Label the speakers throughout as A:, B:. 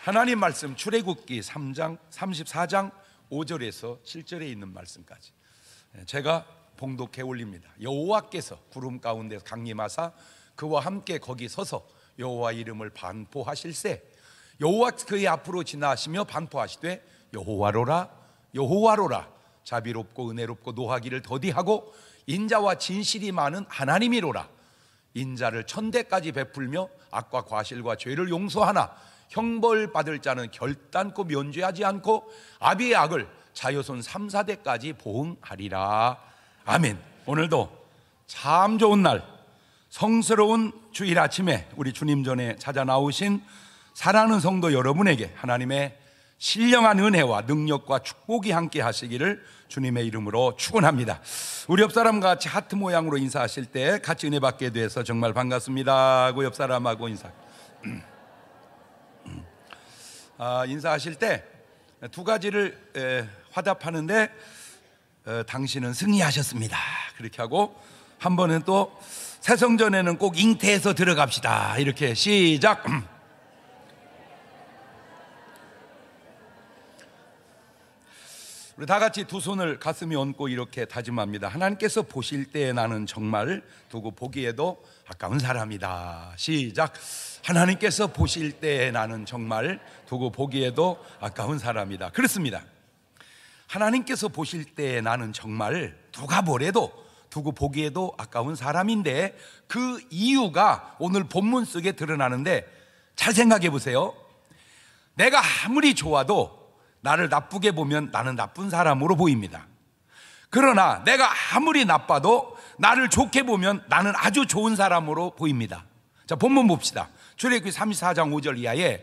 A: 하나님 말씀 출애굽기 3장 34장 5절에서 7절에 있는 말씀까지 제가 봉독해 올립니다. 여호와께서 구름 가운데서 강림하사 그와 함께 거기 서서 여호와 이름을 반포하실세 여호와 그의 앞으로 지나시며 반포하시되 여호와로라 여호와로라 자비롭고 은혜롭고 노하기를 더디하고 인자와 진실이 많은 하나님이로라. 인자를 천대까지 베풀며 악과 과실과 죄를 용서하나 형벌받을 자는 결단코 면죄하지 않고 아비의 악을 자손 3, 4대까지 보응하리라. 아멘. 오늘도 참 좋은 날, 성스러운 주일 아침에 우리 주님 전에 찾아 나오신 사랑하는 성도 여러분에게 하나님의 신령한 은혜와 능력과 축복이 함께 하시기를 주님의 이름으로 축원합니다. 우리 옆사람과 같이 하트 모양으로 인사하실 때 같이 은혜 받게 돼서 정말 반갑습니다 하고 옆사람하고 인사하실 때 두 가지를 화답하는데 당신은 승리하셨습니다 그렇게 하고, 한 번은 또 새성전에는 꼭 잉태해서 들어갑시다 이렇게 시작. 우리 다 같이 두 손을 가슴에 얹고 이렇게 다짐합니다. 하나님께서 보실 때 나는 정말 두고 보기에도 아까운 사람이다. 시작. 하나님께서 보실 때 나는 정말 두고 보기에도 아까운 사람이다. 그렇습니다. 하나님께서 보실 때 나는 정말 누가 뭐래도 두고 보기에도 아까운 사람인데, 그 이유가 오늘 본문 속에 드러나는데 잘 생각해 보세요. 내가 아무리 좋아도 나를 나쁘게 보면 나는 나쁜 사람으로 보입니다. 그러나 내가 아무리 나빠도 나를 좋게 보면 나는 아주 좋은 사람으로 보입니다. 자, 본문 봅시다. 출애굽기 34장 5절 이하에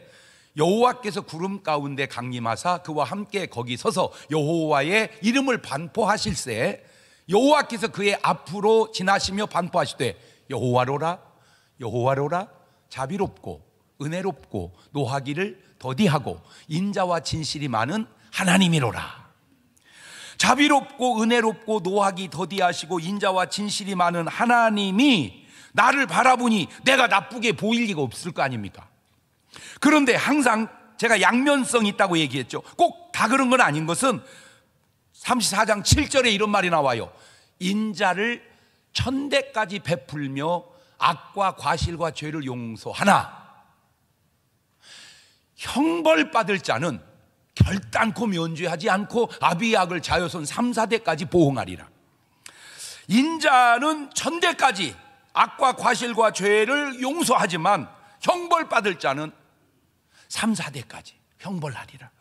A: 여호와께서 구름 가운데 강림하사 그와 함께 거기 서서 여호와의 이름을 반포하실세 여호와께서 그의 앞으로 지나시며 반포하시되 여호와로라 여호와로라 자비롭고 은혜롭고 노하기를 더디하고 인자와 진실이 많은 하나님이로라. 자비롭고 은혜롭고 노하기 더디하시고 인자와 진실이 많은 하나님이 나를 바라보니 내가 나쁘게 보일 리가 없을 거 아닙니까? 그런데 항상 제가 양면성이 있다고 얘기했죠. 꼭 다 그런 건 아닌 것은 34장 7절에 이런 말이 나와요. 인자를 천대까지 베풀며 악과 과실과 죄를 용서하나 형벌받을 자는 결단코 면죄하지 않고 아비의 악을 자손 3, 4대까지 보응하리라. 인자는 천대까지 악과 과실과 죄를 용서하지만 형벌받을 자는 3, 4대까지 형벌하리라.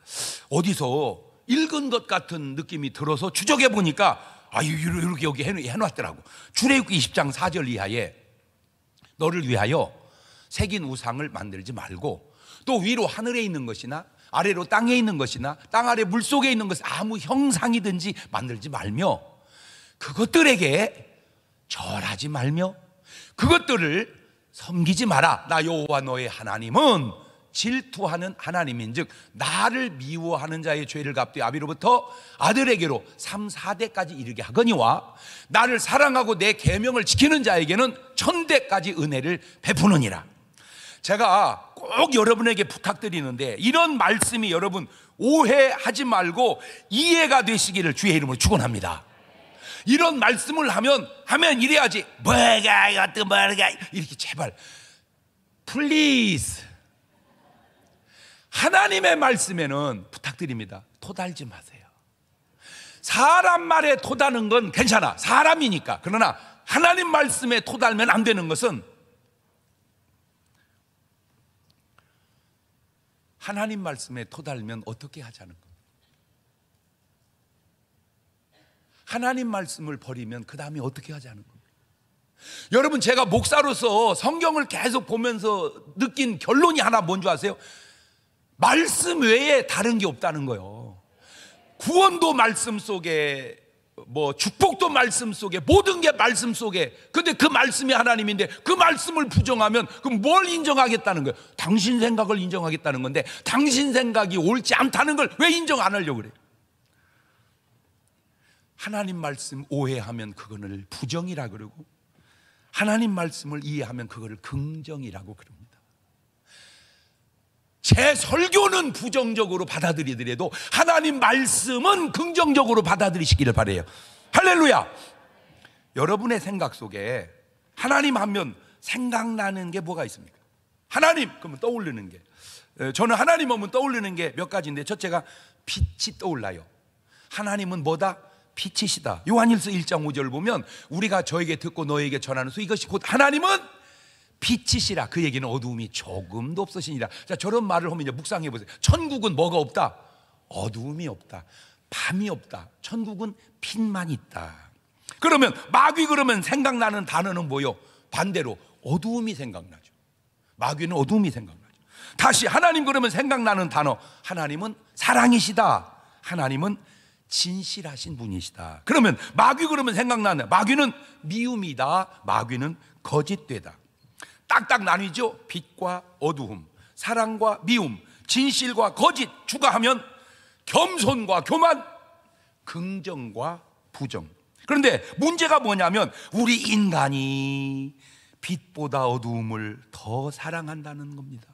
A: 어디서 읽은 것 같은 느낌이 들어서 추적해 보니까 이렇게 여기 해놨더라고. 출애굽기 20장 4절 이하에 너를 위하여 새긴 우상을 만들지 말고 또 위로 하늘에 있는 것이나 아래로 땅에 있는 것이나 땅 아래 물속에 있는 것을 아무 형상이든지 만들지 말며 그것들에게 절하지 말며 그것들을 섬기지 마라. 나 여호와 너의 하나님은 질투하는 하나님인 즉 나를 미워하는 자의 죄를 갚되 아비로부터 아들에게로 3, 4대까지 이르게 하거니와 나를 사랑하고 내 계명을 지키는 자에게는 천대까지 은혜를 베푸느니라. 제가 꼭 여러분에게 부탁드리는데 이런 말씀이 여러분 오해하지 말고 이해가 되시기를 주의 이름으로 축원합니다. 이런 말씀을 하면 이래야지. 뭐가 이것도 뭐가 이렇게 제발 플리즈. 하나님의 말씀에는 부탁드립니다. 토달지 마세요. 사람 말에 토다는 건 괜찮아. 사람이니까. 그러나 하나님 말씀에 토달면 안 되는 것은 하나님 말씀에 토달면 어떻게 하자는 겁니까? 하나님 말씀을 버리면 그 다음에 어떻게 하자는 겁니까? 여러분, 제가 목사로서 성경을 계속 보면서 느낀 결론이 하나 뭔지 아세요? 말씀 외에 다른 게 없다는 거예요. 구원도 말씀 속에, 축복도 말씀 속에, 모든 게 말씀 속에. 근데 그 말씀이 하나님인데 그 말씀을 부정하면 그럼 뭘 인정하겠다는 거예요? 당신 생각을 인정하겠다는 건데 당신 생각이 옳지 않다는 걸 왜 인정 안 하려고 그래요? 하나님 말씀 오해하면 그거를 부정이라 그러고 하나님 말씀을 이해하면 그거를 긍정이라고 그럽니다. 제 설교는 부정적으로 받아들이더라도 하나님 말씀은 긍정적으로 받아들이시기를 바라요. 할렐루야. 여러분의 생각 속에 하나님 하면 생각나는 게 뭐가 있습니까? 하나님 그러면 떠오르는 게, 저는 하나님 하면 떠오르는 게 몇 가지인데, 첫째가 빛이 떠올라요. 하나님은 뭐다? 빛이시다. 요한일서 1장 5절 보면 우리가 저에게 듣고 너에게 전하는 수 이것이 곧 하나님은 빛이시라. 그 얘기는 어두움이 조금도 없으시니라. 자, 저런 말을 하면 이제 묵상해 보세요. 천국은 뭐가 없다? 어두움이 없다. 밤이 없다. 천국은 빛만 있다. 그러면 마귀 그러면 생각나는 단어는 뭐요? 반대로 어두움이 생각나죠. 마귀는 어두움이 생각나죠. 다시 하나님 그러면 생각나는 단어, 하나님은 사랑이시다. 하나님은 진실하신 분이시다. 그러면 마귀 그러면 생각나는, 마귀는 미움이다. 마귀는 거짓되다. 딱딱 나뉘죠. 빛과 어두움, 사랑과 미움, 진실과 거짓 추가하면 겸손과 교만, 긍정과 부정. 그런데 문제가 뭐냐면 우리 인간이 빛보다 어두움을 더 사랑한다는 겁니다.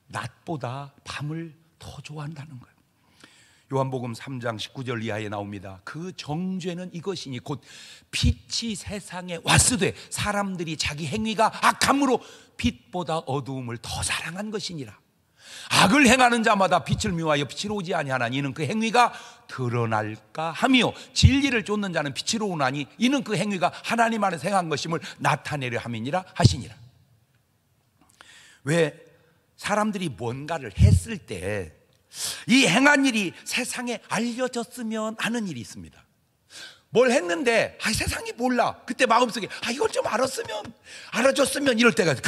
A: 낮보다 밤을 더 좋아한다는 거예요. 요한복음 3장 19절 이하에 나옵니다. 그 정죄는 이것이니 곧 빛이 세상에 왔으되 사람들이 자기 행위가 악함으로 빛보다 어두움을 더 사랑한 것이니라. 악을 행하는 자마다 빛을 미워하여 빛으로 오지 아니하나니 이는 그 행위가 드러날까 하며 진리를 쫓는 자는 빛으로 오나니 이는 그 행위가 하나님 안에서 행한 것임을 나타내려 함이니라 하시니라. 왜 사람들이 뭔가를 했을 때 이 행한 일이 세상에 알려졌으면 하는 일이 있습니다. 뭘 했는데 세상이 몰라. 그때 마음속에 이걸 좀 알아줬으면 이럴 때가 있어요.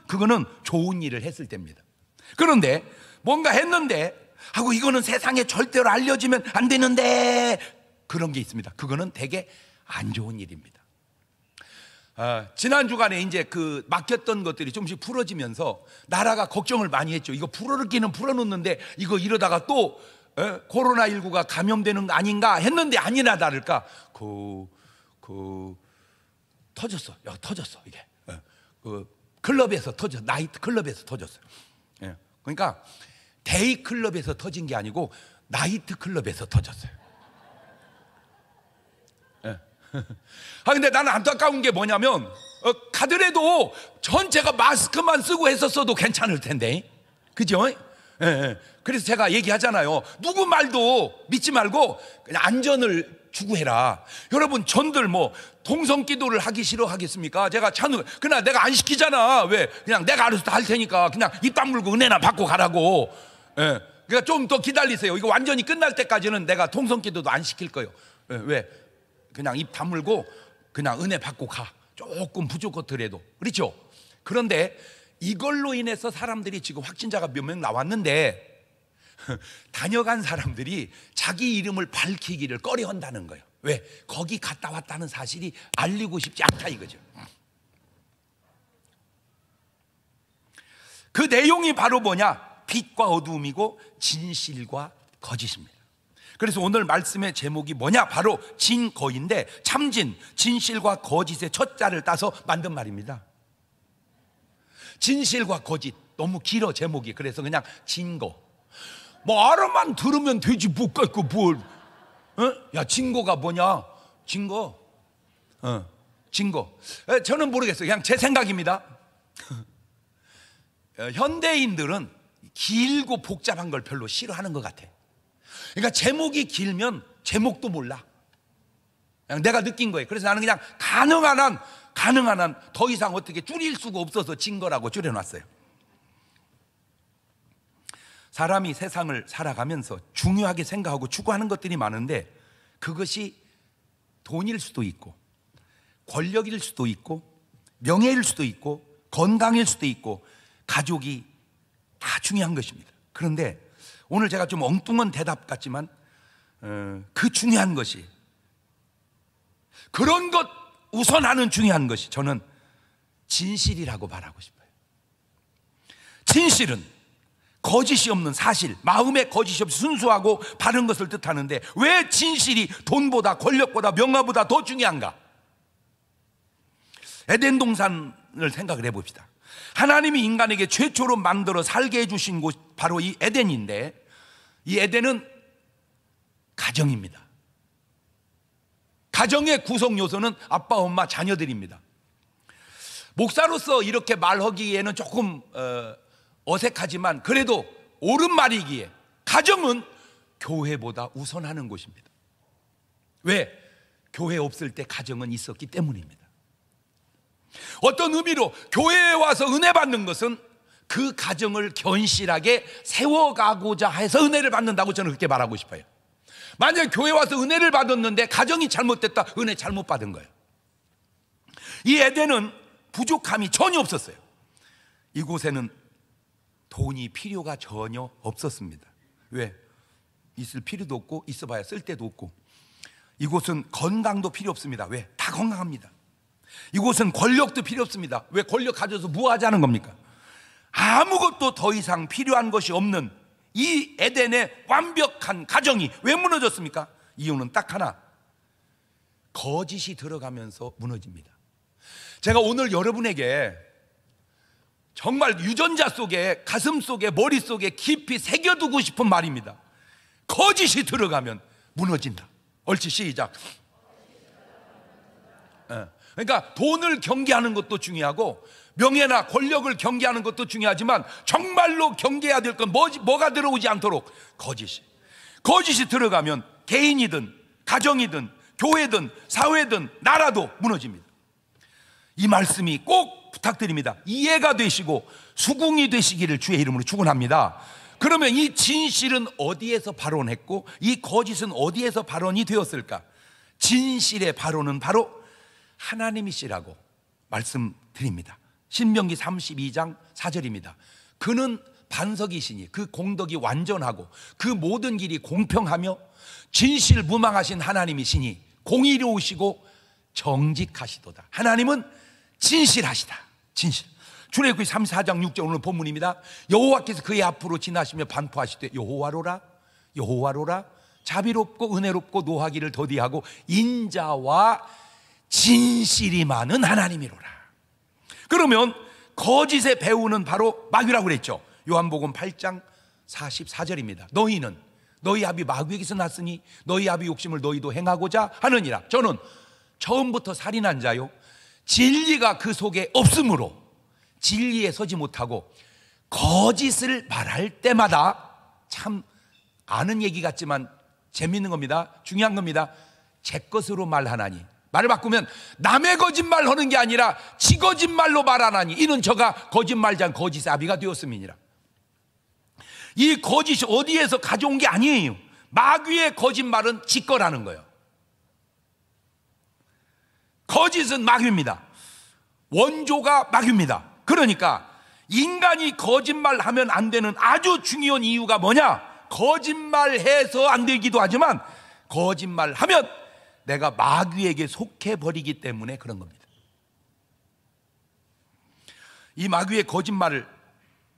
A: 그거는 좋은 일을 했을 때입니다. 그런데 뭔가 했는데 하고 이거는 세상에 절대로 알려지면 안 되는데 그런 게 있습니다. 그거는 되게 안 좋은 일입니다. 지난 주간에 이제 그 막혔던 것들이 좀씩 풀어지면서 나라가 걱정을 많이 했죠. 이거 풀어놓기는 풀어놓는데 이거 이러다가 또 코로나19가 감염되는 거 아닌가 했는데 아니나 다를까 터졌어. 터졌어 이게. 클럽에서 터졌어. 나이트 클럽에서 터졌어요. 그러니까 데이 클럽에서 터진 게 아니고 나이트 클럽에서 터졌어요. 근데 나는 안타까운 게 뭐냐면 가더라도 전체가 마스크만 쓰고 했었어도 괜찮을 텐데, 그죠? 그래서 제가 얘기하잖아요. 누구 말도 믿지 말고 그냥 안전을 추구해라. 여러분 전들 뭐 동성기도를 하기 싫어하겠습니까? 제가 찬우 그냥 내가 안 시키잖아. 왜? 그냥 내가 알아서 다 할 테니까 그냥 입 다물고 은혜나 받고 가라고. 그러니까 좀 더 기다리세요. 이거 완전히 끝날 때까지는 내가 동성기도도 안 시킬 거예요. 왜? 그냥 입 다물고 그냥 은혜 받고 가. 조금 부족하더라도. 그렇죠? 그런데 이걸로 인해서 사람들이 지금 확진자가 몇 명 나왔는데 다녀간 사람들이 자기 이름을 밝히기를 꺼려한다는 거예요. 왜? 거기 갔다 왔다는 사실이 알리고 싶지 않다 이거죠. 그 내용이 바로 뭐냐? 빛과 어두움이고 진실과 거짓입니다. 그래서 오늘 말씀의 제목이 뭐냐? 바로 진거인데 참진, 진실과 거짓의 첫 자를 따서 만든 말입니다. 진실과 거짓 너무 길어 제목이. 그래서 그냥 진거. 뭐 알아만 들으면 되지 뭐 뭘? 야 진거가 뭐냐? 진거. 진거. 저는 모르겠어요. 그냥 제 생각입니다. 현대인들은 길고 복잡한 걸 별로 싫어하는 것 같아. 그러니까 제목이 길면 제목도 몰라. 그냥 내가 느낀 거예요. 그래서 나는 그냥 가능한 한 더 이상 어떻게 줄일 수가 없어서 진거라고 줄여놨어요. 사람이 세상을 살아가면서 중요하게 생각하고 추구하는 것들이 많은데 그것이 돈일 수도 있고 권력일 수도 있고 명예일 수도 있고 건강일 수도 있고 가족이 다 중요한 것입니다. 그런데 오늘 제가 좀 엉뚱한 대답 같지만 그 중요한 것이, 그런 것 우선하는 중요한 것이 저는 진실이라고 말하고 싶어요. 진실은 거짓이 없는 사실, 마음에 거짓이 없이 순수하고 바른 것을 뜻하는데 왜 진실이 돈보다 권력보다 명예보다 더 중요한가? 에덴 동산을 생각을 해봅시다. 하나님이 인간에게 최초로 만들어 살게 해주신 곳 바로 이 에덴인데, 이 에덴은 가정입니다. 가정의 구성 요소는 아빠, 엄마, 자녀들입니다. 목사로서 이렇게 말하기에는 조금 어색하지만 그래도 옳은 말이기에 가정은 교회보다 우선하는 곳입니다. 왜? 교회 없을 때 가정은 있었기 때문입니다. 어떤 의미로 교회에 와서 은혜 받는 것은 그 가정을 견실하게 세워가고자 해서 은혜를 받는다고 저는 그렇게 말하고 싶어요. 만약에 교회 와서 은혜를 받았는데 가정이 잘못됐다, 은혜 잘못 받은 거예요. 이 에덴은 부족함이 전혀 없었어요. 이곳에는 돈이 필요가 전혀 없었습니다. 왜? 있을 필요도 없고 있어봐야 쓸 데도 없고. 이곳은 건강도 필요 없습니다. 왜? 다 건강합니다. 이곳은 권력도 필요 없습니다. 왜? 권력 가져서 뭐 하자는 겁니까? 아무것도 더 이상 필요한 것이 없는 이 에덴의 완벽한 가정이 왜 무너졌습니까? 이유는 딱 하나, 거짓이 들어가면서 무너집니다. 제가 오늘 여러분에게 정말 유전자 속에, 가슴 속에, 머릿속에 깊이 새겨두고 싶은 말입니다. 거짓이 들어가면 무너진다. 옳지, 시작. 그러니까 돈을 경계하는 것도 중요하고 명예나 권력을 경계하는 것도 중요하지만 정말로 경계해야 될 건 뭐가 들어오지 않도록 거짓이 들어가면 개인이든 가정이든 교회든 사회든 나라도 무너집니다. 이 말씀이 꼭 부탁드립니다. 이해가 되시고 수긍이 되시기를 주의 이름으로 축원합니다. 그러면 이 진실은 어디에서 발원했고 이 거짓은 어디에서 발원이 되었을까? 진실의 발원은 바로 하나님이시라고 말씀드립니다. 신명기 32장 4절입니다. 그는 반석이시니 그 공덕이 완전하고 그 모든 길이 공평하며 진실무망하신 하나님이시니 공의로우시고 정직하시도다. 하나님은 진실하시다. 진실. 출애굽기 34장 6절 오늘 본문입니다. 여호와께서 그의 앞으로 지나시며 반포하시되 여호와로라 여호와로라 자비롭고 은혜롭고 노하기를 더디하고 인자와 진실이 많은 하나님이로라. 그러면 거짓의 배후는 바로 마귀라고 그랬죠. 요한복음 8장 44절입니다. 너희는 너희 아비 마귀에게서 났으니 너희 아비 욕심을 너희도 행하고자 하느니라. 저는 처음부터 살인한 자요 진리가 그 속에 없으므로 진리에 서지 못하고 거짓을 말할 때마다, 참 아는 얘기 같지만 재밌는 겁니다. 중요한 겁니다. 제 것으로 말하나니, 말을 바꾸면 남의 거짓말 하는 게 아니라 지 거짓말로 말하나니 이는 저가 거짓말장 거짓의 아비가 되었음이니라. 이 거짓이 어디에서 가져온 게 아니에요. 마귀의 거짓말은 지 거라는 거예요. 거짓은 마귀입니다. 원조가 마귀입니다. 그러니까 인간이 거짓말하면 안 되는 아주 중요한 이유가 뭐냐? 거짓말해서 안 되기도 하지만 거짓말하면 내가 마귀에게 속해버리기 때문에 그런 겁니다. 이 마귀의 거짓말을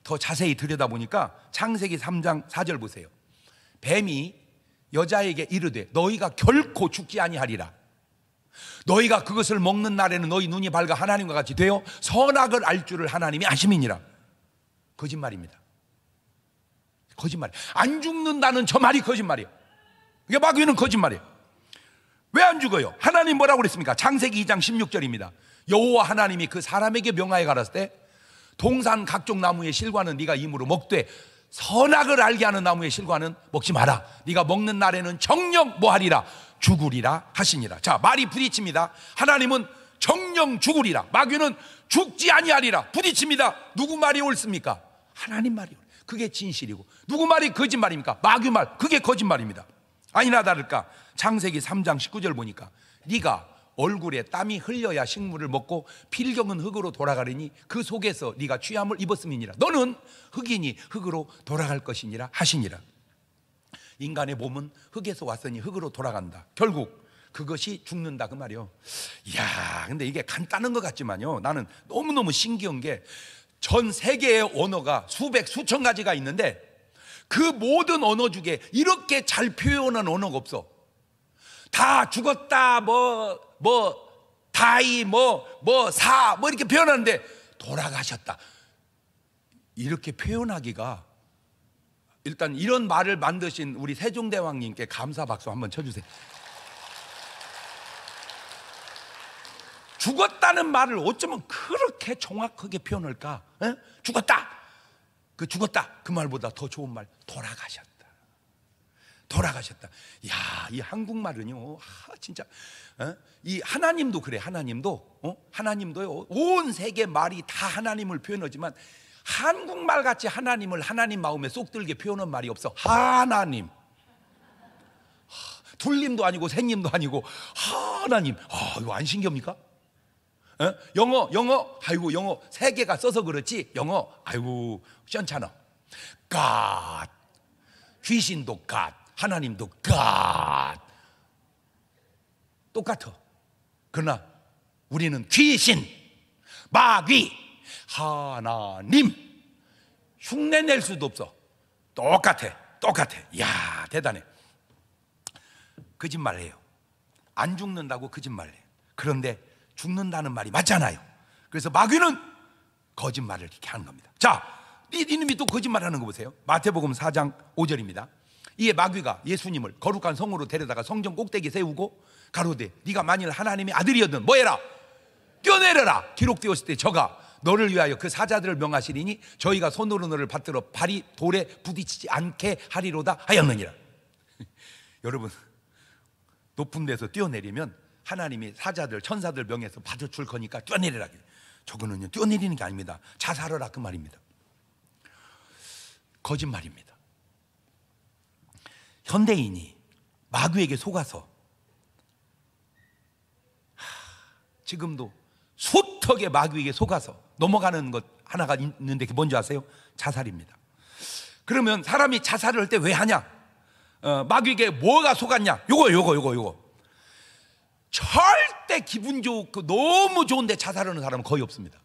A: 더 자세히 들여다보니까 창세기 3장 4절 보세요. 뱀이 여자에게 이르되 너희가 결코 죽지 아니하리라. 너희가 그것을 먹는 날에는 너희 눈이 밝아 하나님과 같이 되어 선악을 알 줄을 하나님이 아심이니라. 거짓말입니다. 거짓말. 안 죽는다는 저 말이 거짓말이에요. 이게 마귀는 거짓말이에요. 왜 안 죽어요? 하나님 뭐라고 그랬습니까? 창세기 2장 16절입니다. 여호와 하나님이 그 사람에게 명하여 가라사대 때 동산 각종 나무의 실과는 네가 임으로 먹되 선악을 알게 하는 나무의 실과는 먹지 마라. 네가 먹는 날에는 정녕 뭐하리라? 죽으리라 하시니라. 자, 말이 부딪힙니다. 하나님은 정녕 죽으리라. 마귀는 죽지 아니하리라. 부딪힙니다. 누구 말이 옳습니까? 하나님 말이 옳습니다. 그게 진실이고 누구 말이 거짓말입니까? 마귀 말, 그게 거짓말입니다. 아니나 다를까 창세기 3장 19절 보니까 네가 얼굴에 땀이 흘려야 식물을 먹고 필경은 흙으로 돌아가리니 그 속에서 네가 취함을 입었음이니라. 너는 흙이니 흙으로 돌아갈 것이니라 하시니라. 인간의 몸은 흙에서 왔으니 흙으로 돌아간다. 결국 그것이 죽는다 그 말이요. 이야, 근데 이게 간단한 것 같지만요, 나는 너무너무 신기한 게 전 세계의 언어가 수백 수천 가지가 있는데 그 모든 언어 중에 이렇게 잘 표현한 언어가 없어. 다 죽었다, 다이, 사, 이렇게 표현하는데 돌아가셨다. 이렇게 표현하기가, 일단 이런 말을 만드신 우리 세종대왕님께 감사 박수 한번 쳐주세요. 죽었다는 말을 어쩌면 그렇게 정확하게 표현할까? 에? 죽었다. 그 죽었다 그 말보다 더 좋은 말, 돌아가셨다. 돌아가셨다. 야, 이 한국말은요, 진짜, 이 하나님도 그래. 하나님도요, 온 세계 말이 다 하나님을 표현하지만 한국말 같이 하나님을 하나님 마음에 쏙 들게 표현한 말이 없어. 하나님. 둘님도 아니고 생님도 아니고 하나님. 이거 안 신기합니까? 영어, 아이고, 영어 세 개가 써서 그렇지, 영어, 아이고, 시원찮아. God. 귀신도 God. 하나님도 God. 똑같아. 그러나 우리는 귀신, 마귀, 하나님 흉내 낼 수도 없어. 똑같아. 이야, 대단해. 거짓말해요. 안 죽는다고 거짓말해요. 그런데 죽는다는 말이 맞잖아요. 그래서 마귀는 거짓말을 이렇게 하는 겁니다. 자, 이놈이 또 거짓말하는 거 보세요. 마태복음 4장 5절입니다. 이에 마귀가 예수님을 거룩한 성으로 데려다가 성전 꼭대기 세우고 가로되 네가 만일 하나님의 아들이었든 뭐해라? 뛰어내려라. 기록되었을 때 저가 너를 위하여 그 사자들을 명하시리니 저희가 손으로 너를 받들어 발이 돌에 부딪히지 않게 하리로다 하였느니라. 여러분, 높은 데서 뛰어내리면 하나님이 사자들, 천사들 명해서 받아줄 거니까 뛰어내리라. 저거는요, 뛰어내리는 게 아닙니다. 자살하라 그 말입니다. 거짓말입니다. 현대인이 마귀에게 속아서 지금도 숱하게 마귀에게 속아서 넘어가는 것 하나가 있는데 그게 뭔지 아세요? 자살입니다. 그러면 사람이 자살을 할 때 왜 하냐? 마귀에게 뭐가 속았냐? 요거. 절대 기분 좋고 너무 좋은데 자살하는 사람은 거의 없습니다.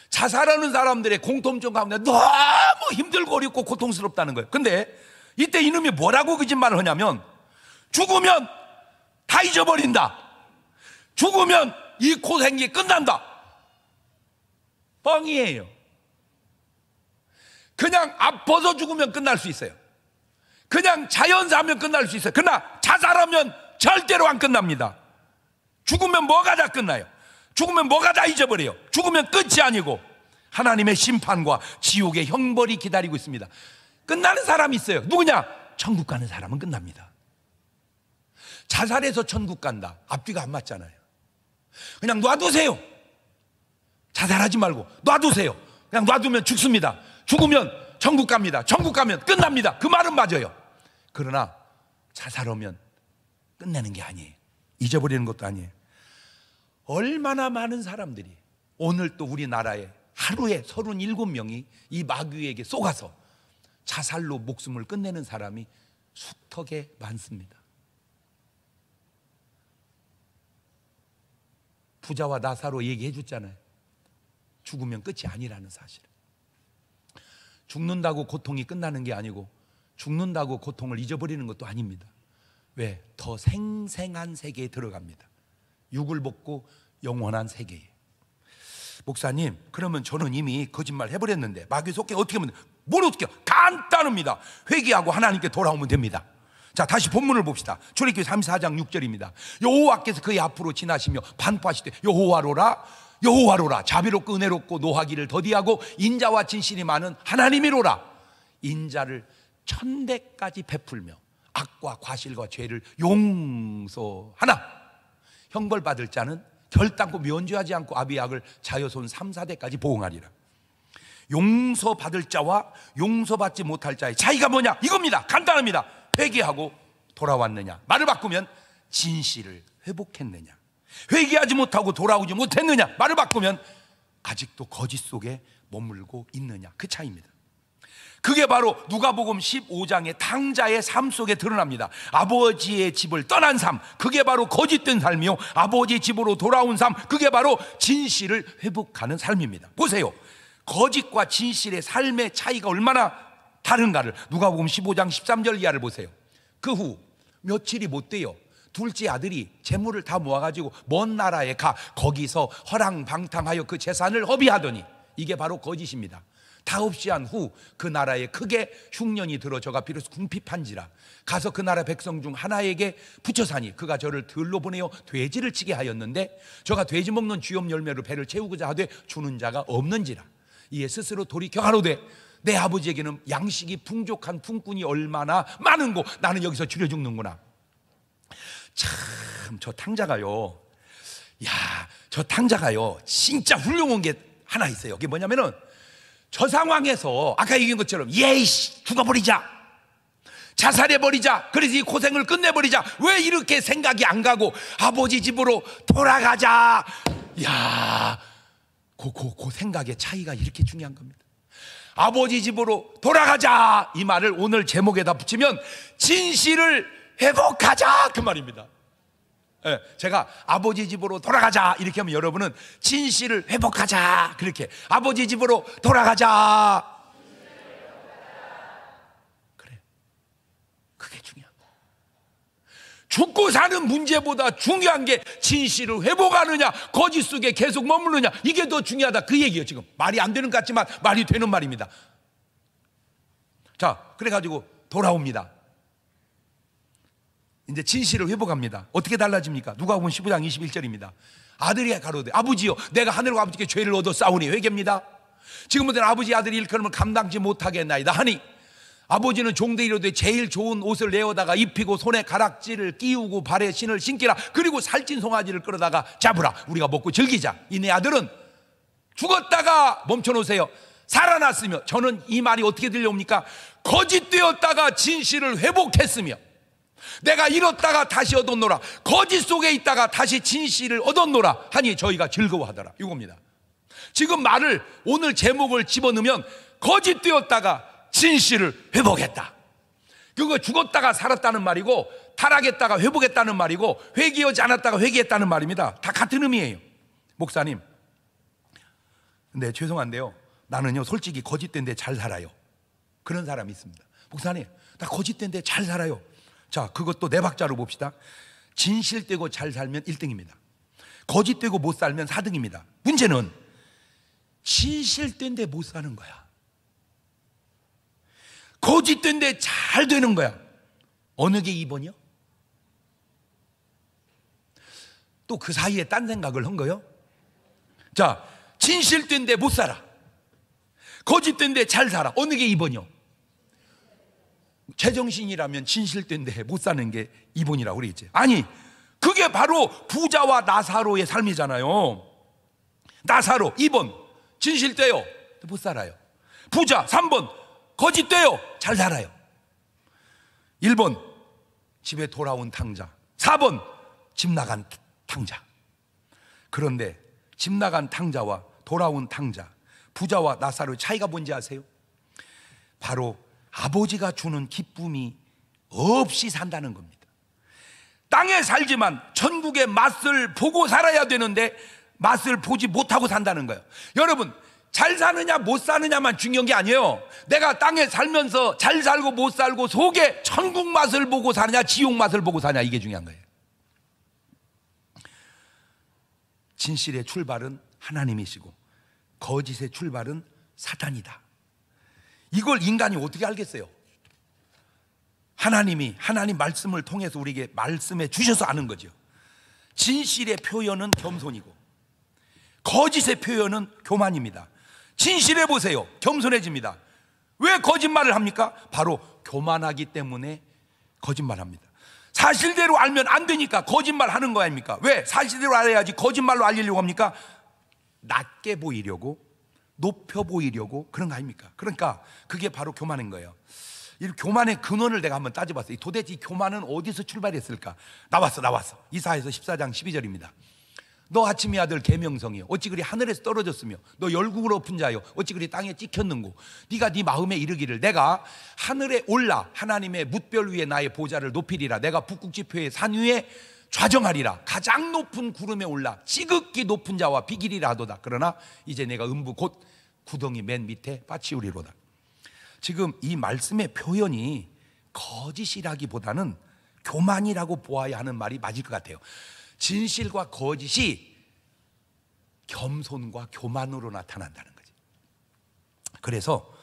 A: 자살하는 사람들의 공통점 가운데 너무 힘들고 어렵고 고통스럽다는 거예요. 근데 이때 이놈이 뭐라고 거짓말을 하냐면, 죽으면 다 잊어버린다. 죽으면 이 고생이 끝난다. 뻥이에요. 그냥 아파서 죽으면 끝날 수 있어요. 그냥 자연사하면 끝날 수 있어요. 그러나 자살하면 절대로 안 끝납니다. 죽으면 뭐가 다 끝나요. 죽으면 뭐가 다 잊어버려요. 죽으면 끝이 아니고 하나님의 심판과 지옥의 형벌이 기다리고 있습니다. 끝나는 사람이 있어요. 누구냐? 천국 가는 사람은 끝납니다. 자살해서 천국 간다, 앞뒤가 안 맞잖아요. 그냥 놔두세요. 자살하지 말고 놔두세요. 그냥 놔두면 죽습니다. 죽으면 천국 갑니다. 천국 가면 끝납니다. 그 말은 맞아요. 그러나 자살하면 끝내는 게 아니에요. 잊어버리는 것도 아니에요. 얼마나 많은 사람들이 오늘 또 우리나라에 하루에 37명이 이 마귀에게 속아서 자살로 목숨을 끝내는 사람이 수턱에 많습니다. 부자와 나사로 얘기해 줬잖아요. 죽으면 끝이 아니라는 사실. 죽는다고 고통이 끝나는 게 아니고 죽는다고 고통을 잊어버리는 것도 아닙니다. 왜? 더 생생한 세계에 들어갑니다. 육을 벗고 영원한 세계에. 목사님, 그러면 저는 이미 거짓말 해버렸는데 마귀 속게 어떻게 하면 돼요? 뭘 어떻게 해요? 간단합니다. 회개하고 하나님께 돌아오면 됩니다. 자, 다시 본문을 봅시다. 출애굽기 34장 6절입니다. 여호와께서 그의 앞으로 지나시며 반포하시되 여호와로라 자비롭고 은혜롭고 노하기를 더디하고 인자와 진실이 많은 하나님이로라. 인자를 1000대까지 베풀며 악과 과실과 죄를 용서하나 형벌받을 자는 결단코 면죄하지 않고 아비약을 자여손 3, 4대까지 보응하리라. 용서받을 자와 용서받지 못할 자의 차이가 뭐냐? 이겁니다. 간단합니다. 회개하고 돌아왔느냐, 말을 바꾸면 진실을 회복했느냐. 회개하지 못하고 돌아오지 못했느냐, 말을 바꾸면 아직도 거짓 속에 머물고 있느냐. 그 차이입니다. 그게 바로 누가복음 15장의 당자의 삶 속에 드러납니다. 아버지의 집을 떠난 삶, 그게 바로 거짓된 삶이요, 아버지의 집으로 돌아온 삶, 그게 바로 진실을 회복하는 삶입니다. 보세요. 거짓과 진실의 삶의 차이가 얼마나 다른가를 누가복음 15장 13절 이하를 보세요. 그 후 며칠이 못 돼요. 둘째 아들이 재물을 다 모아가지고 먼 나라에 가 거기서 허랑방탕하여 그 재산을 허비하더니, 이게 바로 거짓입니다. 다옵시한 후 그 나라에 크게 흉년이 들어 저가 비로소 궁핍한지라 가서 그 나라 백성 중 하나에게 붙여사니 그가 저를 들로 보내어 돼지를 치게 하였는데 저가 돼지 먹는 쥐염 열매로 배를 채우고자 하되 주는 자가 없는지라 이에 스스로 돌이켜 가로되 내 아버지에게는 양식이 풍족한 품꾼이 얼마나 많은고 나는 여기서 줄여 죽는구나. 참 저 탕자가요, 저 탕자가요 진짜 훌륭한 게 하나 있어요. 그게 뭐냐면은 저 상황에서 아까 얘기한 것처럼 예이씨 죽어버리자, 자살해버리자, 그래서 이 고생을 끝내버리자, 왜 이렇게 생각이 안 가고 아버지 집으로 돌아가자. 그 생각의 차이가 이렇게 중요한 겁니다. 아버지 집으로 돌아가자 이 말을 오늘 제목에다 붙이면 진실을 회복하자 그 말입니다. 제가 아버지 집으로 돌아가자 이렇게 하면 여러분은 진실을 회복하자, 그렇게 아버지 집으로 돌아가자. 그래, 그게 중요한 거야. 죽고 사는 문제보다 중요한 게 진실을 회복하느냐 거짓 속에 계속 머무르냐, 이게 더 중요하다 그 얘기예요. 지금 말이 안 되는 것 같지만 말이 되는 말입니다. 자, 그래가지고 돌아옵니다. 이제 진실을 회복합니다. 어떻게 달라집니까? 누가복음 15장 21절입니다. 아들이 가로되 아버지여 내가 하늘과 아버지께 죄를 얻어 싸우니 회개입니다. 지금부터는 아버지 아들이 일컬음을 감당지 못하겠나이다 하니 아버지는 종들이 이르되 제일 좋은 옷을 내어다가 입히고 손에 가락지를 끼우고 발에 신을 신기라, 그리고 살찐 송아지를 끌어다가 잡으라, 우리가 먹고 즐기자. 이내 아들은 죽었다가 멈춰놓으세요. 살아났으며, 저는 이 말이 어떻게 들려옵니까? 거짓되었다가 진실을 회복했으며 내가 잃었다가 다시 얻었노라, 거짓 속에 있다가 다시 진실을 얻었노라 하니 저희가 즐거워하더라. 이겁니다. 지금 말을, 오늘 제목을 집어넣으면 거짓되었다가 진실을 회복했다. 그거 죽었다가 살았다는 말이고, 타락했다가 회복했다는 말이고, 회개하지 않았다가 회개했다는 말입니다. 다 같은 의미예요. 목사님, 근데 죄송한데요, 나는요 솔직히 거짓된데 잘 살아요. 그런 사람이 있습니다. 목사님, 나 거짓된데 잘 살아요. 자, 그것도 네 박자로 봅시다. 진실되고 잘 살면 1등입니다. 거짓되고 못 살면 4등입니다. 문제는 진실된데 못 사는 거야. 거짓된데 잘 되는 거야. 어느 게 2번이요? 또 그 사이에 딴 생각을 한 거요? 자, 진실된데 못 살아, 거짓된데 잘 살아. 어느 게 2번이요? 제정신이라면 진실된데 못 사는 게 2번이라고 그러겠지. 아니, 그게 바로 부자와 나사로의 삶이잖아요. 나사로 2번 진실돼요, 못 살아요. 부자 3번 거짓돼요, 잘 살아요. 1번 집에 돌아온 탕자, 4번 집 나간 탕자. 그런데 집 나간 탕자와 돌아온 탕자, 부자와 나사로의 차이가 뭔지 아세요? 바로 아버지가 주는 기쁨이 없이 산다는 겁니다. 땅에 살지만 천국의 맛을 보고 살아야 되는데 맛을 보지 못하고 산다는 거예요. 여러분, 잘 사느냐 못 사느냐만 중요한 게 아니에요. 내가 땅에 살면서 잘 살고 못 살고 속에 천국 맛을 보고 사느냐 지옥 맛을 보고 사냐, 이게 중요한 거예요. 진실의 출발은 하나님이시고 거짓의 출발은 사탄이다. 이걸 인간이 어떻게 알겠어요? 하나님 말씀을 통해서 우리에게 말씀해 주셔서 아는 거죠. 진실의 표현은 겸손이고 거짓의 표현은 교만입니다. 진실해 보세요, 겸손해집니다. 왜 거짓말을 합니까? 바로 교만하기 때문에 거짓말합니다. 사실대로 알면 안 되니까 거짓말 하는 거 아닙니까? 왜? 사실대로 알아야지 거짓말로 알리려고 합니까? 낮게 보이려고, 높여 보이려고 그런 거 아닙니까? 그러니까 그게 바로 교만인 거예요. 이 교만의 근원을 내가 한번 따져봤어요. 도대체 이 교만은 어디서 출발했을까? 나왔어. 이사야서 14장 12절입니다. 너 아침의 아들 계명성이여 어찌 그리 하늘에서 떨어졌으며 너 열국을 엎은 자여 어찌 그리 땅에 찍혔는고 네가 네 마음에 이르기를 내가 하늘에 올라 하나님의 뭇별 위에 나의 보좌를 높이리라. 내가 북극지표의 산 위에 좌정하리라. 가장 높은 구름에 올라 지극히 높은 자와 비기리라 하도다. 그러나 이제 내가 음부 곧 구덩이 맨 밑에 빠치우리로다. 지금 이 말씀의 표현이 거짓이라기보다는 교만이라고 보아야 하는 말이 맞을 것 같아요. 진실과 거짓이 겸손과 교만으로 나타난다는 거지. 그래서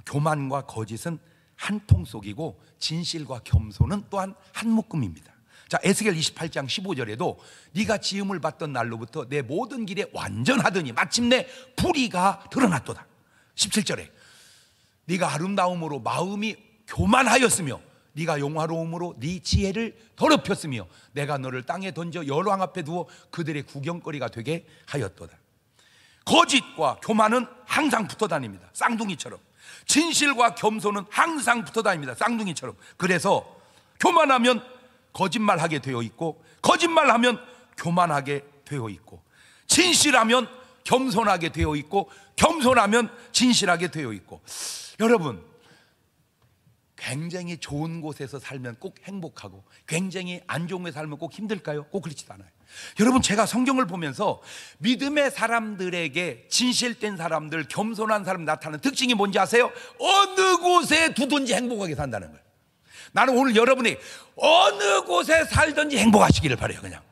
A: 교만과 거짓은 한 통속이고 진실과 겸손은 또한 한 묶음입니다. 자, 에스겔 28장 15절에도 네가 지음을 받던 날로부터 내 모든 길에 완전하더니 마침내 불의가 드러났도다. 17절에 네가 아름다움으로 마음이 교만하였으며 네가 용화로움으로 네 지혜를 더럽혔으며 내가 너를 땅에 던져 열왕 앞에 두어 그들의 구경거리가 되게 하였도다. 거짓과 교만은 항상 붙어 다닙니다. 쌍둥이처럼. 진실과 겸손은 항상 붙어 다닙니다. 쌍둥이처럼. 그래서 교만하면 거짓말하게 되어 있고, 거짓말하면 교만하게 되어 있고, 진실하면 겸손하게 되어 있고, 겸손하면 진실하게 되어 있고. 여러분, 굉장히 좋은 곳에서 살면 꼭 행복하고 굉장히 안 좋은 곳에 살면 꼭 힘들까요? 꼭 그렇지도 않아요. 여러분, 제가 성경을 보면서 믿음의 사람들에게, 진실된 사람들, 겸손한 사람 나타나는 특징이 뭔지 아세요? 어느 곳에 두든지 행복하게 산다는 거예요. 나는 오늘 여러분이 어느 곳에 살든지 행복하시기를 바라요. 그냥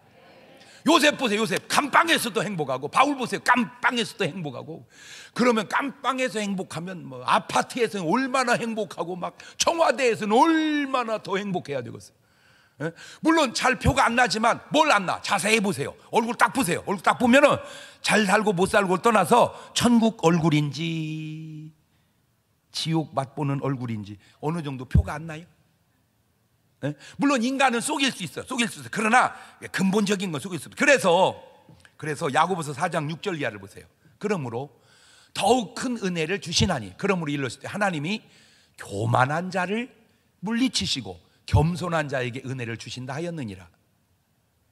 A: 요셉 보세요. 요셉 감방에서도 행복하고, 바울 보세요. 깜방에서도 행복하고. 그러면 깜방에서 행복하면 뭐 아파트에서는 얼마나 행복하고, 막 청와대에서는 얼마나 더 행복해야 되겠어요. 예? 물론 잘 표가 안 나지만 뭘 안 나? 자세히 보세요. 얼굴 딱 보세요. 얼굴 딱 보면은 잘 살고 못 살고를 떠나서 천국 얼굴인지 지옥 맛보는 얼굴인지 어느 정도 표가 안 나요? 예? 물론 인간은 속일 수 있어요. 속일 수 있어요. 그러나 근본적인 건 속일 수 없어요. 그래서 야고보서 4장 6절 이하를 보세요. 그러므로 더욱 큰 은혜를 주시나니, 그러므로 일렀을 때 하나님이 교만한 자를 물리치시고 겸손한 자에게 은혜를 주신다 하였느니라.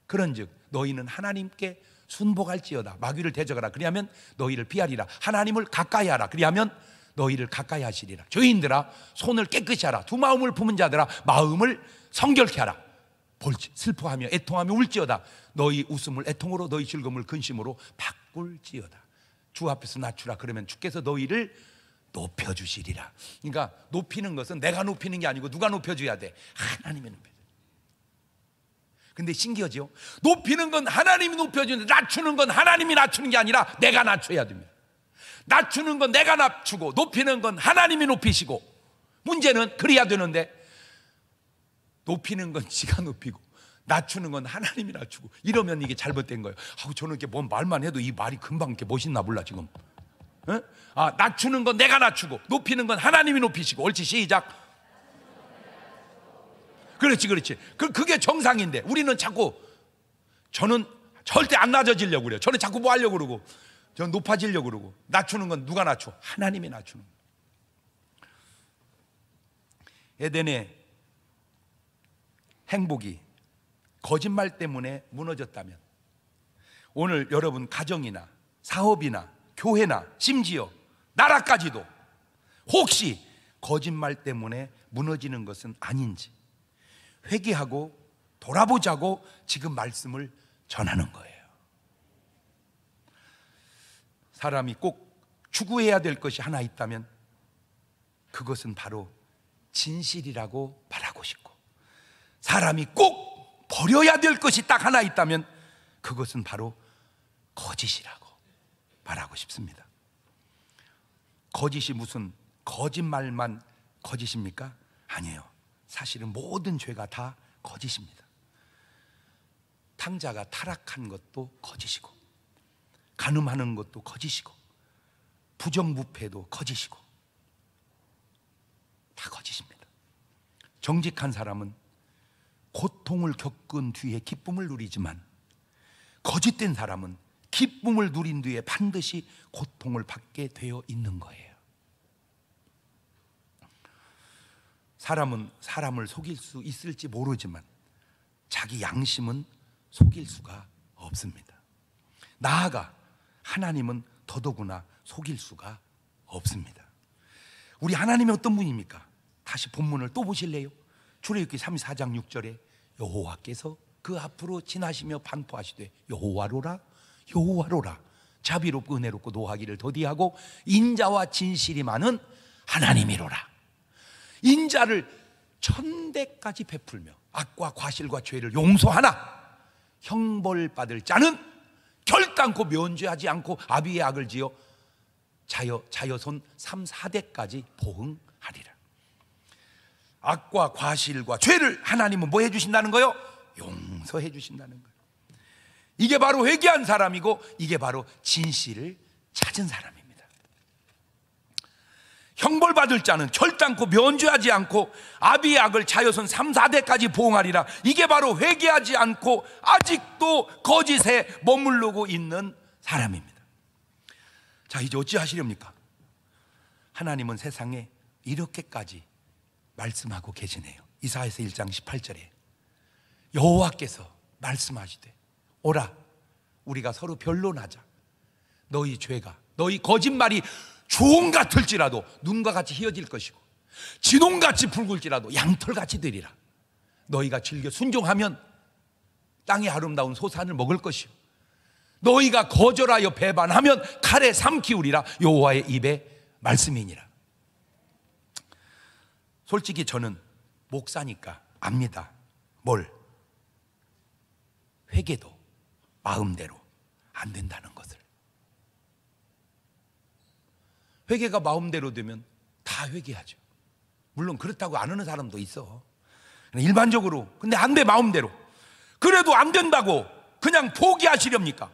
A: 그런즉 너희는 하나님께 순복할지어다. 마귀를 대적하라. 그리하면 너희를 피하리라. 하나님을 가까이 하라. 그리하면 너희를 가까이 하시리라. 죄인들아 손을 깨끗이 하라. 두 마음을 품은 자들아 마음을 성결케 하라. 볼지 슬퍼하며 애통하며 울지어다. 너희 웃음을 애통으로, 너희 즐거움을 근심으로 바꿀지어다. 주 앞에서 낮추라. 그러면 주께서 너희를 높여주시리라. 그러니까 높이는 것은 내가 높이는 게 아니고 누가 높여줘야 돼? 하나님이 높여줘야 돼. 근데 신기하죠? 높이는 건 하나님이 높여주는데 낮추는 건 하나님이 낮추는 게 아니라 내가 낮춰야 됩니다. 낮추는 건 내가 낮추고 높이는 건 하나님이 높이시고. 문제는 그래야 되는데 높이는 건 지가 높이고 낮추는 건 하나님이 낮추고 이러면 이게 잘못된 거예요. 저는 이렇게 뭔 말만 해도 이 말이 금방 이렇게 멋있나 몰라 지금. 어? 낮추는 건 내가 낮추고 높이는 건 하나님이 높이시고. 옳지, 시작. 그렇지. 그게 정상인데 우리는 자꾸, 저는 절대 안 낮아지려고 그래요. 저는 자꾸 뭐 하려고 그러고, 저는 높아지려고 그러고. 낮추는 건 누가 낮춰? 하나님이 낮추는 거예요. 에덴의 행복이 거짓말 때문에 무너졌다면 오늘 여러분 가정이나 사업이나 교회나 심지어 나라까지도 혹시 거짓말 때문에 무너지는 것은 아닌지 회개하고 돌아보자고 지금 말씀을 전하는 거예요. 사람이 꼭 추구해야 될 것이 하나 있다면 그것은 바로 진실이라고 말하고 싶고, 사람이 꼭 버려야 될 것이 딱 하나 있다면 그것은 바로 거짓이라고 말하고 싶습니다. 거짓이 무슨 거짓말만 거짓입니까? 아니에요. 사실은 모든 죄가 다 거짓입니다. 탕자가 타락한 것도 거짓이고, 간음하는 것도 거짓이고, 부정부패도 거짓이고, 다 거짓입니다. 정직한 사람은 고통을 겪은 뒤에 기쁨을 누리지만 거짓된 사람은 기쁨을 누린 뒤에 반드시 고통을 받게 되어 있는 거예요. 사람은 사람을 속일 수 있을지 모르지만 자기 양심은 속일 수가 없습니다. 나아가 하나님은 더더구나 속일 수가 없습니다. 우리 하나님이 어떤 분입니까? 다시 본문을 또 보실래요? 출애굽기 34장 6절에 여호와께서 그 앞으로 지나시며 반포하시되 여호와로라 여호와로라 자비롭고 은혜롭고 노하기를 더디하고 인자와 진실이 많은 하나님이로라. 인자를 천대까지 베풀며 악과 과실과 죄를 용서하나 형벌받을 자는 결단코 면죄하지 않고 아비의 악을 지어 자여손 3, 4대까지 보응하리라. 악과 과실과 죄를 하나님은 뭐 해주신다는 거요? 용서해 주신다는 거예요. 이게 바로 회개한 사람이고, 이게 바로 진실을 찾은 사람입니다. 형벌받을 자는 결단코 면죄하지 않고 아비의 악을 자여손 3, 4대까지 보응하리라. 이게 바로 회개하지 않고 아직도 거짓에 머무르고 있는 사람입니다. 자, 이제 어찌하시렵니까? 하나님은 세상에 이렇게까지 말씀하고 계시네요. 이사야서 1장 18절에 여호와께서 말씀하시되, 오라, 우리가 서로 변론하자. 너희 죄가, 너희 거짓말이 주홍 같을지라도 눈과 같이 희어질 것이고, 진홍같이 붉을지라도 양털같이 되리라. 너희가 즐겨 순종하면 땅의 아름다운 소산을 먹을 것이요, 너희가 거절하여 배반하면 칼에 삼키우리라. 여호와의 입의 말씀이니라. 솔직히 저는 목사니까 압니다. 뭘? 회개도 마음대로 안 된다는 것을. 회개가 마음대로 되면 다 회개하죠. 물론 그렇다고 안 하는 사람도 있어. 일반적으로. 근데 안 돼, 마음대로. 그래도 안 된다고 그냥 포기하시렵니까?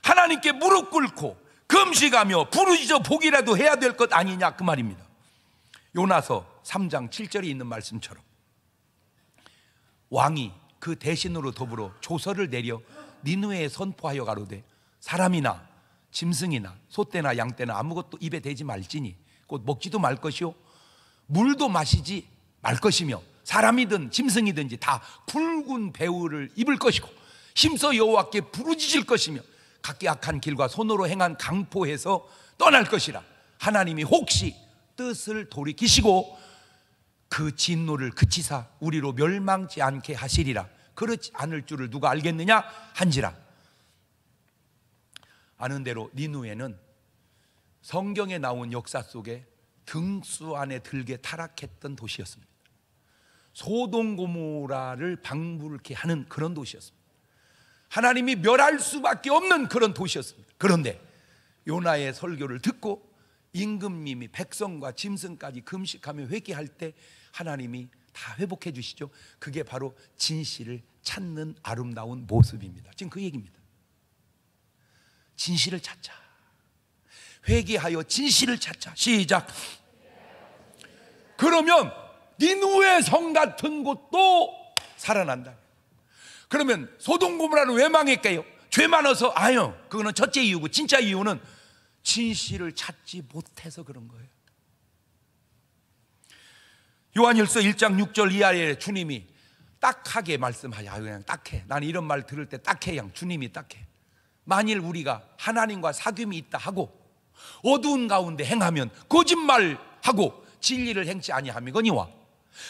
A: 하나님께 무릎 꿇고 금식하며 부르짖어 보기라도 해야 될 것 아니냐, 그 말입니다. 요나서 3장 7절에 있는 말씀처럼 왕이 그 대신으로 더불어 조서를 내려 니느웨에 선포하여 가로되, 사람이나 짐승이나 소떼나 양떼나 아무것도 입에 대지 말지니 곧 먹지도 말 것이요 물도 마시지 말 것이며, 사람이든 짐승이든지 다 붉은 배후를 입을 것이고 힘써 여호와께 부르짖을 것이며 각기 악한 길과 손으로 행한 강포해서 떠날 것이라. 하나님이 혹시 뜻을 돌이키시고 그 진노를 그치사 우리로 멸망치 않게 하시리라. 그렇지 않을 줄을 누가 알겠느냐 한지라. 아는 대로 니느웨는 성경에 나온 역사 속에 등수 안에 들게 타락했던 도시였습니다. 소돔 고모라를 방불케 하는 그런 도시였습니다. 하나님이 멸할 수밖에 없는 그런 도시였습니다. 그런데 요나의 설교를 듣고 임금님이 백성과 짐승까지 금식하며 회개할 때 하나님이 다 회복해 주시죠. 그게 바로 진실을 찾는 아름다운 모습입니다. 지금 그 얘기입니다. 진실을 찾자. 회개하여 진실을 찾자. 시작. 그러면 니느웨 성 같은 곳도 살아난다. 그러면 소돔 고모라는 왜 망했게요? 죄 많아서? 아유, 그거는 첫째 이유고, 진짜 이유는 진실을 찾지 못해서 그런 거예요. 요한일서 1장 6절 이하에 주님이 딱하게 말씀하자. 그냥 딱해. 나는 이런 말 들을 때 딱해. 그냥 주님이 딱해. 만일 우리가 하나님과 사귐이 있다 하고 어두운 가운데 행하면 거짓말하고 진리를 행치 아니함이거니와,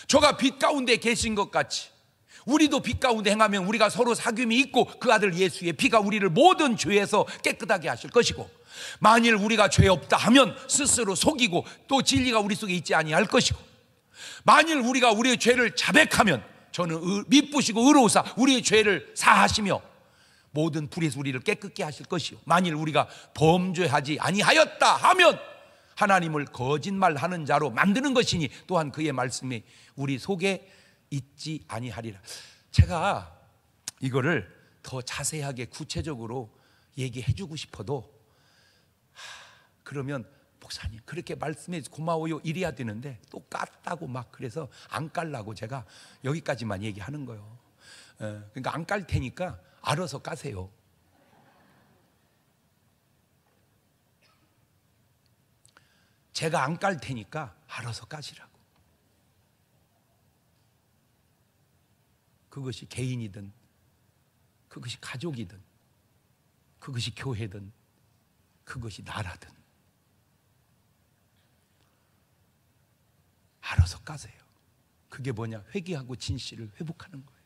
A: 저가 빛 가운데 계신 것 같이 우리도 빛 가운데 행하면 우리가 서로 사귐이 있고 그 아들 예수의 피가 우리를 모든 죄에서 깨끗하게 하실 것이고, 만일 우리가 죄 없다 하면 스스로 속이고 또 진리가 우리 속에 있지 아니할 것이고, 만일 우리가 우리의 죄를 자백하면 저는 미쁘시고 의로우사 우리의 죄를 사하시며 모든 불에서 우리를 깨끗게 하실 것이요, 만일 우리가 범죄하지 아니하였다 하면 하나님을 거짓말하는 자로 만드는 것이니 또한 그의 말씀이 우리 속에 있지 아니하리라. 제가 이거를 더 자세하게 구체적으로 얘기해 주고 싶어도 그러면 목사님 그렇게 말씀해 고마워요 이래야 되는데 또 깠다고 막 그래서 안 깔라고 제가 여기까지만 얘기하는 거예요. 그러니까 안 깔 테니까 알아서 까세요. 제가 안 깔 테니까 알아서 까시라고. 그것이 개인이든 그것이 가족이든 그것이 교회든 그것이 나라든 알아서 까세요. 그게 뭐냐? 회개하고 진실을 회복하는 거예요.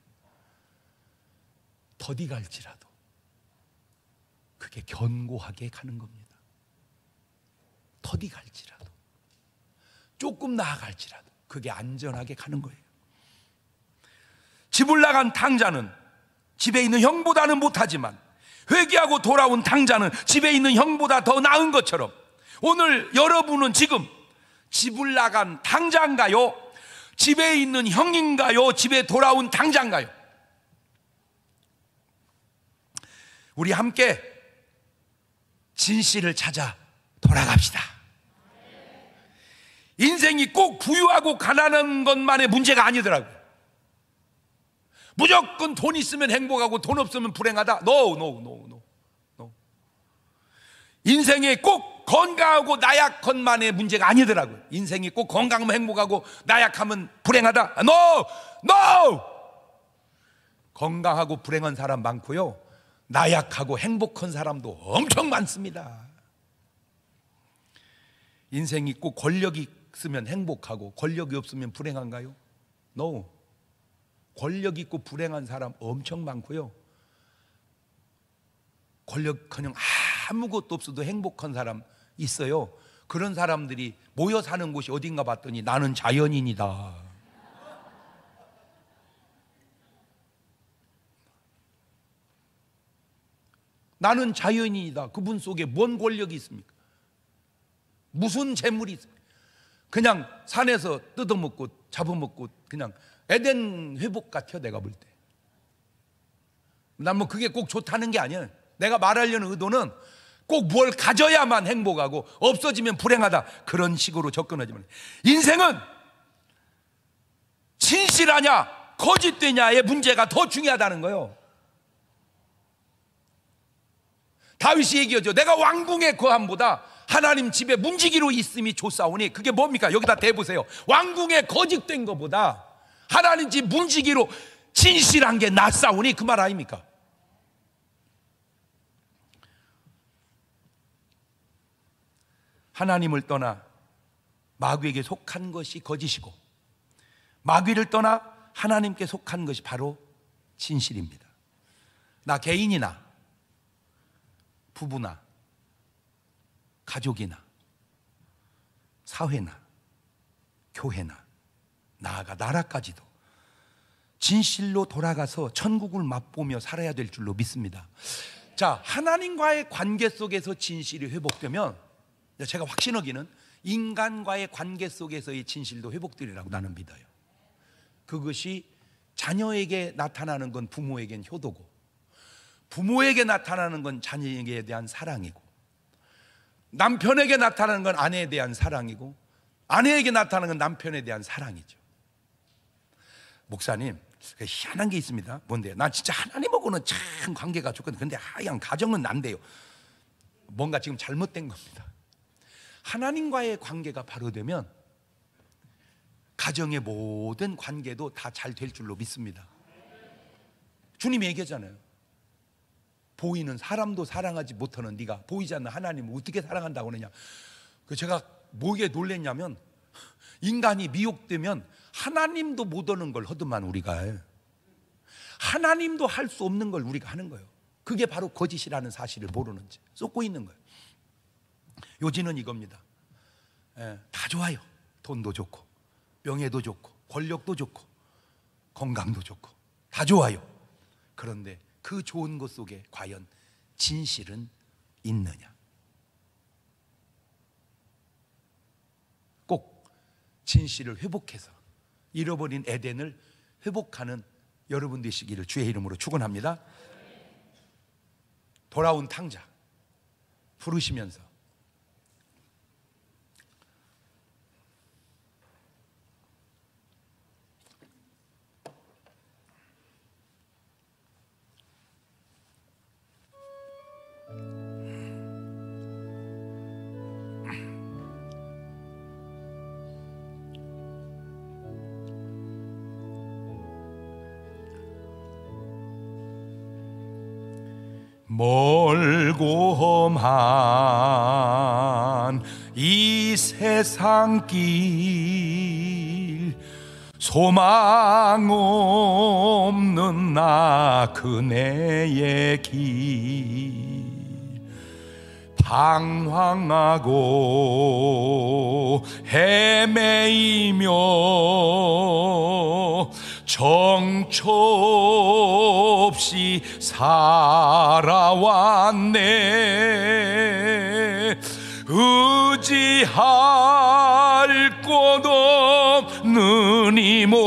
A: 더디 갈지라도 그게 견고하게 가는 겁니다. 더디 갈지라도 조금 나아갈지라도 그게 안전하게 가는 거예요. 집을 나간 탕자는 집에 있는 형보다는 못하지만 회개하고 돌아온 탕자는 집에 있는 형보다 더 나은 것처럼 오늘 여러분은 지금 집을 나간 당장가요? 집에 있는 형인가요? 집에 돌아온 당장가요? 우리 함께 진실을 찾아 돌아갑시다. 인생이 꼭 부유하고 가난한 것만의 문제가 아니더라고요. 무조건 돈 있으면 행복하고 돈 없으면 불행하다. No. 인생에 꼭 건강하고 나약한만의 문제가 아니더라고요. 인생이 꼭 건강하면 행복하고 나약하면 불행하다. No. 건강하고 불행한 사람 많고요, 나약하고 행복한 사람도 엄청 많습니다. 인생이 꼭 권력이 있으면 행복하고 권력이 없으면 불행한가요? No. 권력 있고 불행한 사람 엄청 많고요, 권력커녕 아무것도 없어도 행복한 사람 있어요. 그런 사람들이 모여 사는 곳이 어딘가 봤더니 나는 자연인이다. 나는 자연인이다. 그분 속에 뭔 권력이 있습니까? 무슨 재물이 있습니까? 그냥 산에서 뜯어먹고 잡아먹고 그냥 에덴 회복 같아요. 내가 볼 때. 난 뭐 그게 꼭 좋다는 게 아니에요. 내가 말하려는 의도는 꼭 뭘 가져야만 행복하고 없어지면 불행하다, 그런 식으로 접근하지 말아요. 인생은 진실하냐 거짓되냐의 문제가 더 중요하다는 거예요. 다윗이 얘기하죠. 내가 왕궁의 거함보다 하나님 집에 문지기로 있음이 좋사오니. 그게 뭡니까? 여기다 대보세요. 왕궁에 거짓된 것보다 하나님 집 문지기로 진실한 게 낫사오니, 그 말 아닙니까? 하나님을 떠나 마귀에게 속한 것이 거짓이고, 마귀를 떠나 하나님께 속한 것이 바로 진실입니다. 나 개인이나 부부나 가족이나 사회나 교회나 나아가 나라까지도 진실로 돌아가서 천국을 맛보며 살아야 될 줄로 믿습니다. 자, 하나님과의 관계 속에서 진실이 회복되면, 제가 확신하기는 인간과의 관계 속에서의 진실도 회복되리라고 나는 믿어요. 그것이 자녀에게 나타나는 건 부모에겐 효도고, 부모에게 나타나는 건 자녀에게 대한 사랑이고, 남편에게 나타나는 건 아내에 대한 사랑이고, 아내에게 나타나는 건 남편에 대한 사랑이죠. 목사님, 희한한 게 있습니다. 뭔데요? 난 진짜 하나님하고는 참 관계가 좋거든요. 근데 하여간 가정은 안 돼요. 뭔가 지금 잘못된 겁니다. 하나님과의 관계가 바로 되면 가정의 모든 관계도 다 잘 될 줄로 믿습니다. 주님이 얘기하잖아요. 보이는 사람도 사랑하지 못하는 네가 보이지 않는 하나님을 어떻게 사랑한다고 그러냐. 제가 뭐에 놀랬냐면, 인간이 미혹되면 하나님도 못 하는 걸 하더만 우리가, 하나님도 할 수 없는 걸 우리가 하는 거예요. 그게 바로 거짓이라는 사실을 모르는지 쏟고 있는 거예요. 요지는 이겁니다. 다 좋아요. 돈도 좋고 명예도 좋고 권력도 좋고 건강도 좋고 다 좋아요. 그런데 그 좋은 것 속에 과연 진실은 있느냐? 꼭 진실을 회복해서 잃어버린 에덴을 회복하는 여러분 되시기를 주의 이름으로 축원합니다. 돌아온 탕자 부르시면서 멀고 험한 이 세상 길, 소망 없는 나 그네의 길, 방황하고 헤매이며 정처 없이 살아왔네. 의지할 곳 없는 이 몸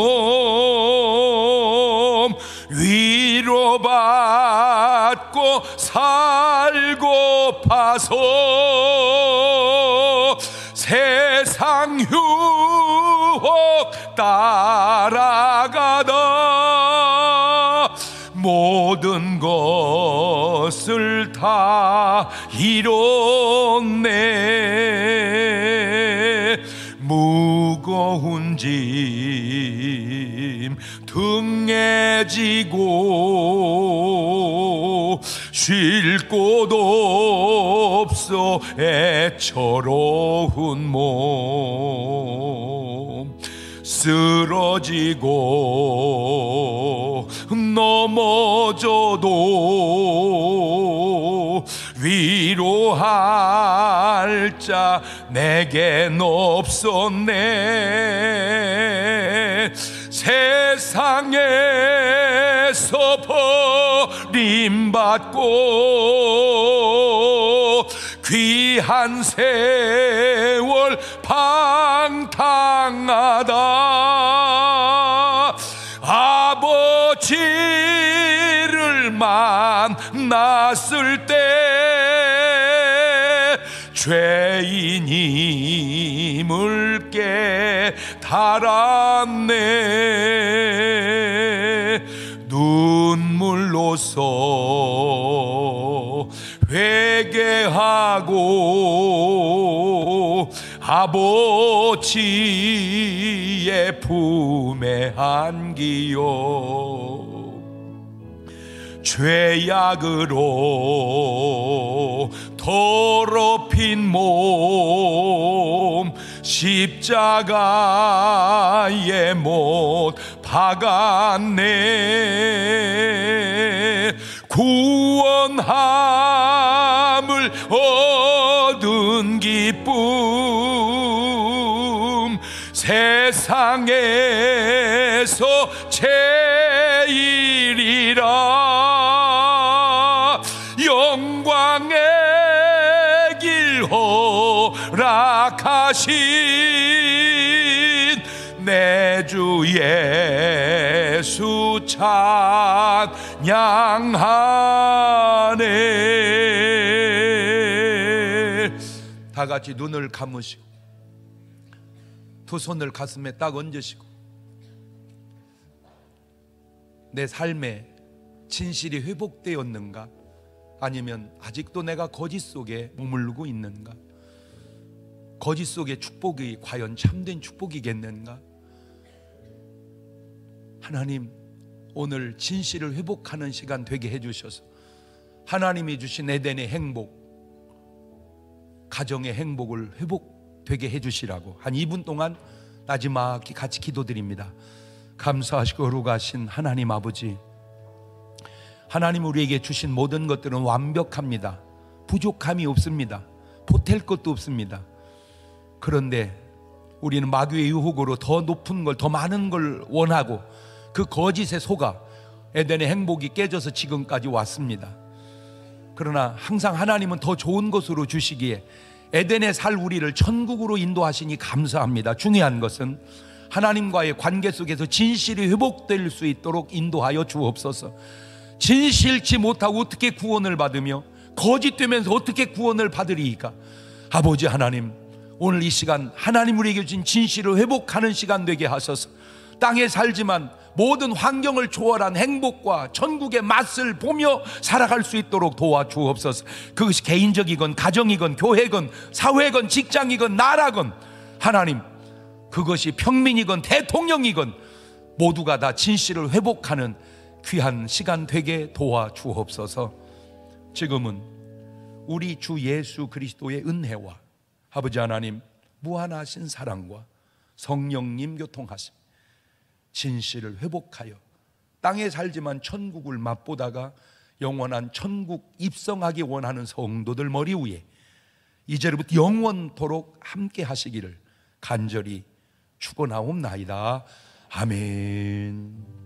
A: 위로받고 살고파서 세상 유혹 따라가다 모든 것을 다 이뤘네. 무거운 짐 등에 지고 쉴 곳 없어 애처로운 몸 쓰러지고 넘어져도 위로할 자 내겐 없었네. 세상에서 버림받고 귀한 세월 방탕하다 아버지를 만났을 때 죄인임을 깨달았네. 눈물로써 회개하고 아버지의 품에 안기요. 죄악으로 더럽힌 몸 십자가에 못 박았네. 구원함을 얻은 기쁨 세상에서 제일이라. 영광의 길 허락하신 내 주 예수 찬양하네. 다 같이 눈을 감으시고 두 손을 가슴에 딱 얹으시고 내 삶에 진실이 회복되었는가? 아니면 아직도 내가 거짓 속에 머물고 있는가? 거짓 속의 축복이 과연 참된 축복이겠는가? 하나님, 오늘 진실을 회복하는 시간 되게 해주셔서 하나님이 주신 에덴의 행복, 가정의 행복을 회복되게 해주시라고 한 2분 동안 나지막히 같이 기도드립니다. 감사하시고 거룩하신 하나님 아버지, 하나님 우리에게 주신 모든 것들은 완벽합니다. 부족함이 없습니다. 보탤 것도 없습니다. 그런데 우리는 마귀의 유혹으로 더 높은 걸, 더 많은 걸 원하고 그 거짓에 속아 에덴의 행복이 깨져서 지금까지 왔습니다. 그러나 항상 하나님은 더 좋은 것으로 주시기에 에덴에 살 우리를 천국으로 인도하시니 감사합니다. 중요한 것은 하나님과의 관계 속에서 진실이 회복될 수 있도록 인도하여 주옵소서. 진실치 못하고 어떻게 구원을 받으며 거짓되면서 어떻게 구원을 받으리이까? 아버지 하나님, 오늘 이 시간 하나님 우리에게 주신 진실을 회복하는 시간 되게 하소서. 땅에 살지만 모든 환경을 초월한 행복과 천국의 맛을 보며 살아갈 수 있도록 도와주옵소서. 그것이 개인적이건 가정이건 교회건 사회건 직장이건 나라건 하나님, 그것이 평민이건 대통령이건 모두가 다 진실을 회복하는 귀한 시간 되게 도와주옵소서. 지금은 우리 주 예수 그리스도의 은혜와 아버지 하나님 무한하신 사랑과 성령님 교통하심, 진실을 회복하여 땅에 살지만 천국을 맛보다가 영원한 천국 입성하기 원하는 성도들 머리 위에 이제부터 영원토록 함께 하시기를 간절히 축원하옵나이다. 아멘.